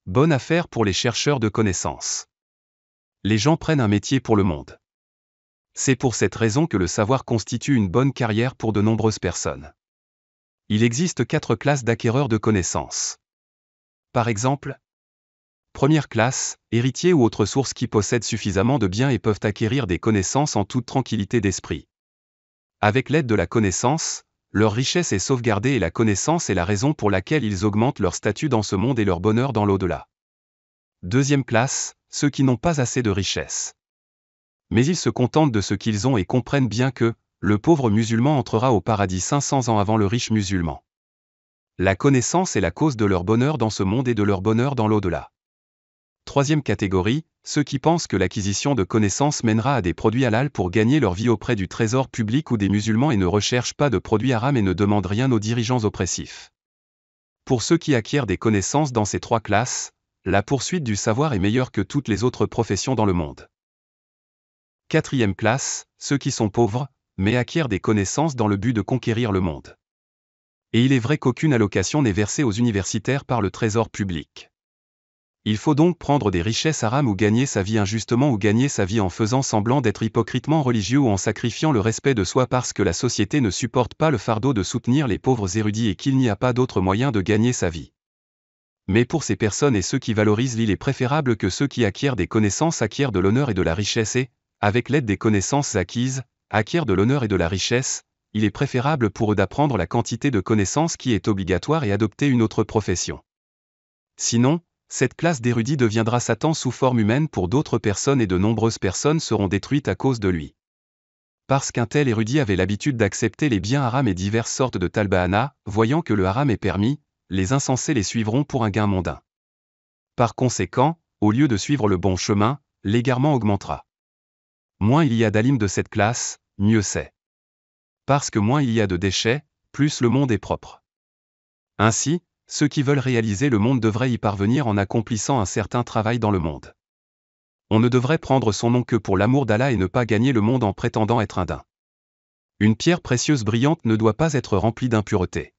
Bonne affaire pour les chercheurs de connaissances. Les gens prennent un métier pour le monde. C'est pour cette raison que le savoir constitue une bonne carrière pour de nombreuses personnes. Il existe 4 classes d'acquéreurs de connaissances. Par exemple, première classe, héritiers ou autres sources qui possèdent suffisamment de biens et peuvent acquérir des connaissances en toute tranquillité d'esprit. Avec l'aide de la connaissance, leur richesse est sauvegardée et la connaissance est la raison pour laquelle ils augmentent leur statut dans ce monde et leur bonheur dans l'au-delà. Deuxième classe, ceux qui n'ont pas assez de richesse. Mais ils se contentent de ce qu'ils ont et comprennent bien que, le pauvre musulman entrera au paradis 500 ans avant le riche musulman. La connaissance est la cause de leur bonheur dans ce monde et de leur bonheur dans l'au-delà. Troisième catégorie, ceux qui pensent que l'acquisition de connaissances mènera à des produits halal pour gagner leur vie auprès du trésor public ou des musulmans et ne recherchent pas de produits haram et ne demandent rien aux dirigeants oppressifs. Pour ceux qui acquièrent des connaissances dans ces 3 classes, la poursuite du savoir est meilleure que toutes les autres professions dans le monde. Quatrième classe, ceux qui sont pauvres, mais acquièrent des connaissances dans le but de conquérir le monde. Et il est vrai qu'aucune allocation n'est versée aux universitaires par le trésor public. Il faut donc prendre des richesses haram ou gagner sa vie injustement ou gagner sa vie en faisant semblant d'être hypocritement religieux ou en sacrifiant le respect de soi parce que la société ne supporte pas le fardeau de soutenir les pauvres érudits et qu'il n'y a pas d'autre moyen de gagner sa vie. Mais pour ces personnes et ceux qui valorisent il est préférable que ceux qui acquièrent des connaissances acquièrent de l'honneur et de la richesse et, avec l'aide des connaissances acquises, acquièrent de l'honneur et de la richesse, il est préférable pour eux d'apprendre la quantité de connaissances qui est obligatoire et adopter une autre profession. Sinon, cette classe d'érudits deviendra Satan sous forme humaine pour d'autres personnes et de nombreuses personnes seront détruites à cause de lui. Parce qu'un tel érudit avait l'habitude d'accepter les biens haram et diverses sortes de talbahana, voyant que le haram est permis, les insensés les suivront pour un gain mondain. Par conséquent, au lieu de suivre le bon chemin, l'égarement augmentera. Moins il y a d'alim de cette classe, mieux c'est. Parce que moins il y a de déchets, plus le monde est propre. Ainsi, ceux qui veulent réaliser le monde devraient y parvenir en accomplissant un certain travail dans le monde. On ne devrait prendre son nom que pour l'amour d'Allah et ne pas gagner le monde en prétendant être un daim. Une pierre précieuse brillante ne doit pas être remplie d'impuretés.